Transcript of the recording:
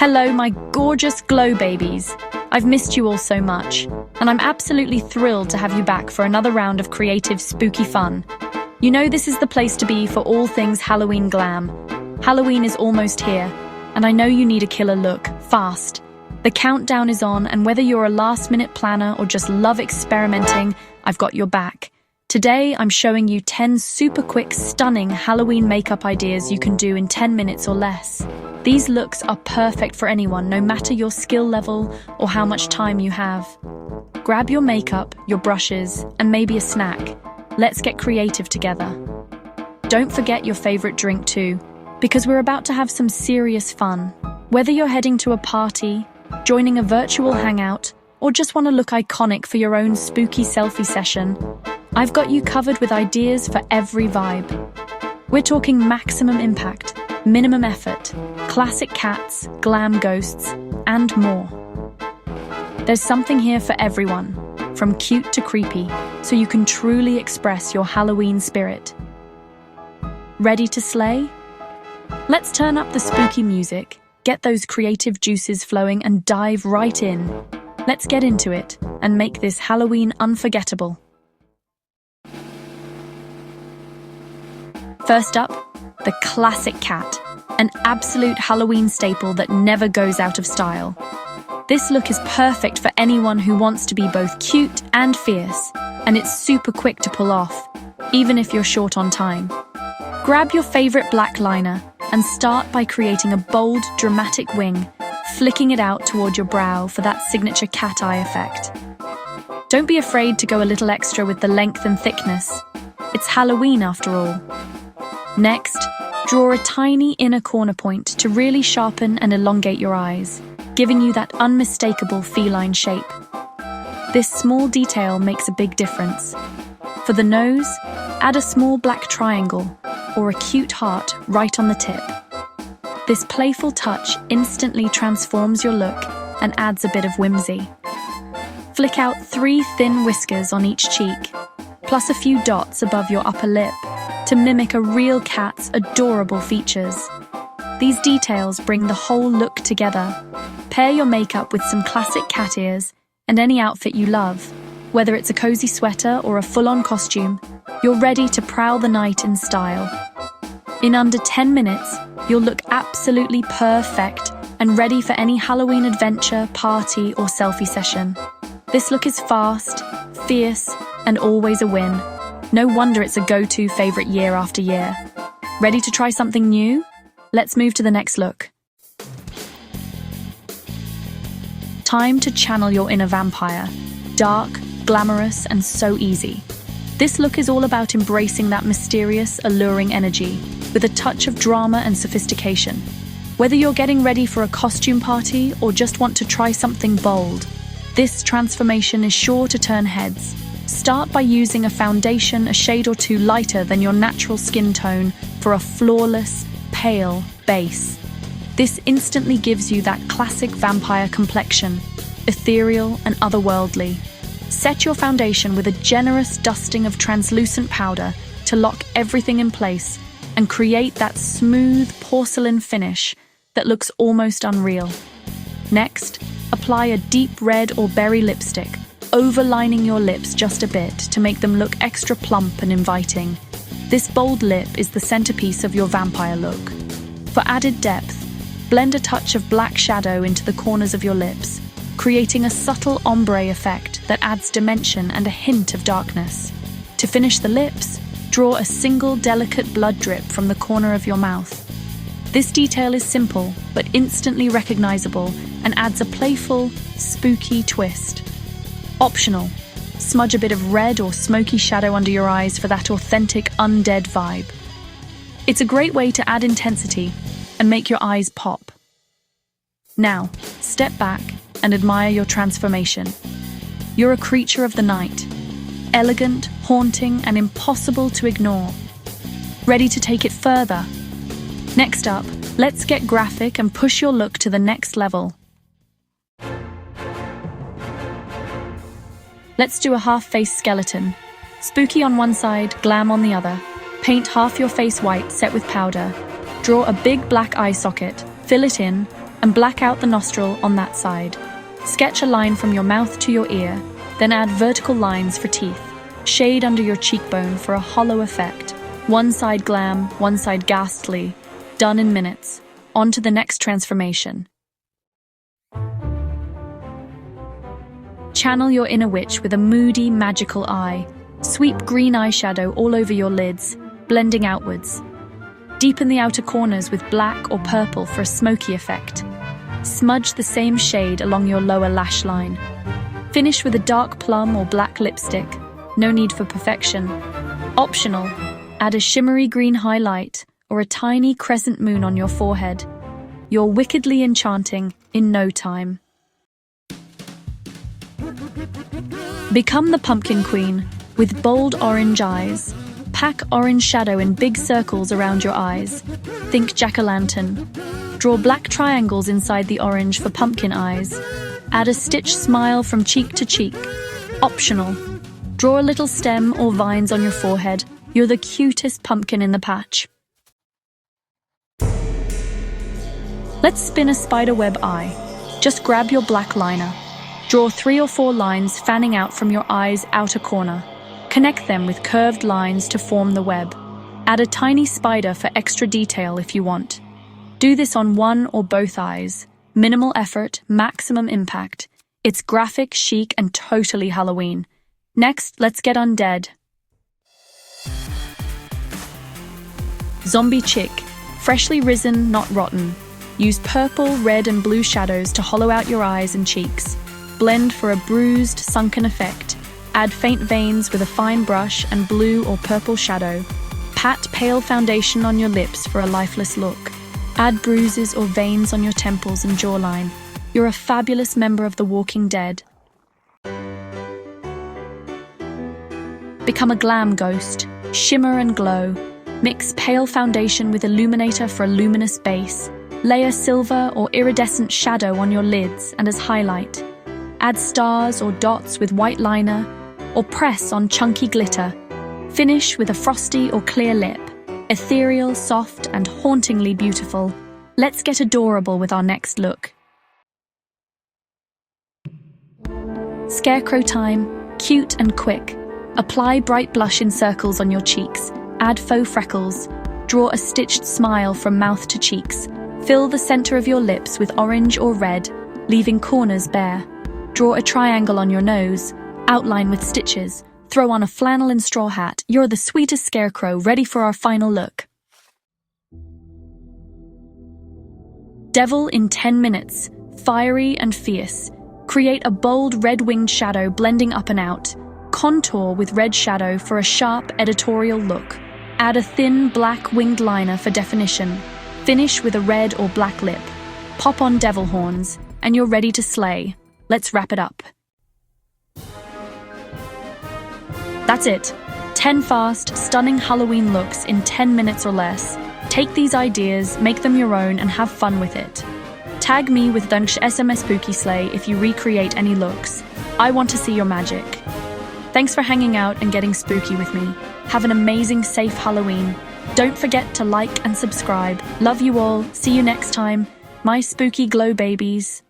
Hello, my gorgeous glow babies. I've missed you all so much, and I'm absolutely thrilled to have you back for another round of creative, spooky fun. You know this is the place to be for all things Halloween glam. Halloween is almost here, and I know you need a killer look, fast. The countdown is on, and whether you're a last-minute planner or just love experimenting, I've got your back. Today, I'm showing you 10 super quick, stunning Halloween makeup ideas you can do in 10 minutes or less. These looks are perfect for anyone, no matter your skill level or how much time you have. Grab your makeup, your brushes, and maybe a snack. Let's get creative together. Don't forget your favorite drink too, because we're about to have some serious fun. Whether you're heading to a party, joining a virtual hangout, or just want to look iconic for your own spooky selfie session, I've got you covered with ideas for every vibe. We're talking maximum impact, minimum effort, classic cats, glam ghosts, and more. There's something here for everyone, from cute to creepy, so you can truly express your Halloween spirit. Ready to slay? Let's turn up the spooky music, get those creative juices flowing, and dive right in. Let's get into it and make this Halloween unforgettable. First up, the classic cat, an absolute Halloween staple that never goes out of style. This look is perfect for anyone who wants to be both cute and fierce, and it's super quick to pull off, even if you're short on time. Grab your favorite black liner and start by creating a bold, dramatic wing, flicking it out toward your brow for that signature cat eye effect. Don't be afraid to go a little extra with the length and thickness. It's Halloween after all. Next, draw a tiny inner corner point to really sharpen and elongate your eyes, giving you that unmistakable feline shape. This small detail makes a big difference. For the nose, add a small black triangle or a cute heart right on the tip. This playful touch instantly transforms your look and adds a bit of whimsy. Flick out 3 thin whiskers on each cheek, plus a few dots above your upper lip, to mimic a real cat's adorable features. These details bring the whole look together. Pair your makeup with some classic cat ears and any outfit you love. Whether it's a cozy sweater or a full-on costume, you're ready to prowl the night in style. In under 10 minutes, you'll look absolutely perfect and ready for any Halloween adventure, party, or selfie session. This look is fast, fierce, and always a win. No wonder it's a go-to favorite year after year. Ready to try something new? Let's move to the next look. Time to channel your inner vampire. Dark, glamorous, and so easy. This look is all about embracing that mysterious, alluring energy, with a touch of drama and sophistication. Whether you're getting ready for a costume party or just want to try something bold, this transformation is sure to turn heads. Start by using a foundation a shade or two lighter than your natural skin tone for a flawless, pale base. This instantly gives you that classic vampire complexion, ethereal and otherworldly. Set your foundation with a generous dusting of translucent powder to lock everything in place and create that smooth porcelain finish that looks almost unreal. Next, apply a deep red or berry lipstick, overlining your lips just a bit to make them look extra plump and inviting. This bold lip is the centerpiece of your vampire look. For added depth, blend a touch of black shadow into the corners of your lips, creating a subtle ombre effect that adds dimension and a hint of darkness. To finish the lips, draw a single delicate blood drip from the corner of your mouth. This detail is simple, but instantly recognizable and adds a playful, spooky twist. Optional, smudge a bit of red or smoky shadow under your eyes for that authentic undead vibe. It's a great way to add intensity and make your eyes pop. Now, step back and admire your transformation. You're a creature of the night, elegant, haunting, and impossible to ignore. Ready to take it further? Next up, let's get graphic and push your look to the next level. Let's do a half-face skeleton. Spooky on one side, glam on the other. Paint half your face white set with powder. Draw a big black eye socket, fill it in, and black out the nostril on that side. Sketch a line from your mouth to your ear, then add vertical lines for teeth. Shade under your cheekbone for a hollow effect. One side glam, one side ghastly. Done in minutes. On to the next transformation. Channel your inner witch with a moody, magical eye. Sweep green eyeshadow all over your lids, blending outwards. Deepen the outer corners with black or purple for a smoky effect. Smudge the same shade along your lower lash line. Finish with a dark plum or black lipstick. No need for perfection. Optional, add a shimmery green highlight or a tiny crescent moon on your forehead. You're wickedly enchanting in no time. Become the pumpkin queen with bold orange eyes. Pack orange shadow in big circles around your eyes. Think jack-o'-lantern. Draw black triangles inside the orange for pumpkin eyes. Add a stitch smile from cheek to cheek. Optional. Draw a little stem or vines on your forehead. You're the cutest pumpkin in the patch. Let's spin a spiderweb eye. Just grab your black liner. Draw 3 or 4 lines fanning out from your eye's outer corner. Connect them with curved lines to form the web. Add a tiny spider for extra detail if you want. Do this on one or both eyes. Minimal effort, maximum impact. It's graphic, chic, and totally Halloween. Next, let's get undead. Zombie chick. Freshly risen, not rotten. Use purple, red, and blue shadows to hollow out your eyes and cheeks. Blend for a bruised, sunken effect. Add faint veins with a fine brush and blue or purple shadow. Pat pale foundation on your lips for a lifeless look. Add bruises or veins on your temples and jawline. You're a fabulous member of the Walking Dead. Become a glam ghost. Shimmer and glow. Mix pale foundation with illuminator for a luminous base. Layer silver or iridescent shadow on your lids and as highlight. Add stars or dots with white liner, or press on chunky glitter. Finish with a frosty or clear lip. Ethereal, soft, and hauntingly beautiful. Let's get adorable with our next look. Scarecrow time, cute and quick. Apply bright blush in circles on your cheeks. Add faux freckles. Draw a stitched smile from mouth to cheeks. Fill the center of your lips with orange or red, leaving corners bare. Draw a triangle on your nose. Outline with stitches. Throw on a flannel and straw hat. You're the sweetest scarecrow, ready for our final look. Devil in 10 minutes. Fiery and fierce. Create a bold red-winged shadow blending up and out. Contour with red shadow for a sharp editorial look. Add a thin black winged liner for definition. Finish with a red or black lip. Pop on devil horns, and you're ready to slay. Let's wrap it up. That's it. 10 fast, stunning Halloween looks in 10 minutes or less. Take these ideas, make them your own, and have fun with it. Tag me with Dunch SMS Spooky Slay if you recreate any looks. I want to see your magic. Thanks for hanging out and getting spooky with me. Have an amazing, safe Halloween. Don't forget to like and subscribe. Love you all. See you next time. My spooky glow babies.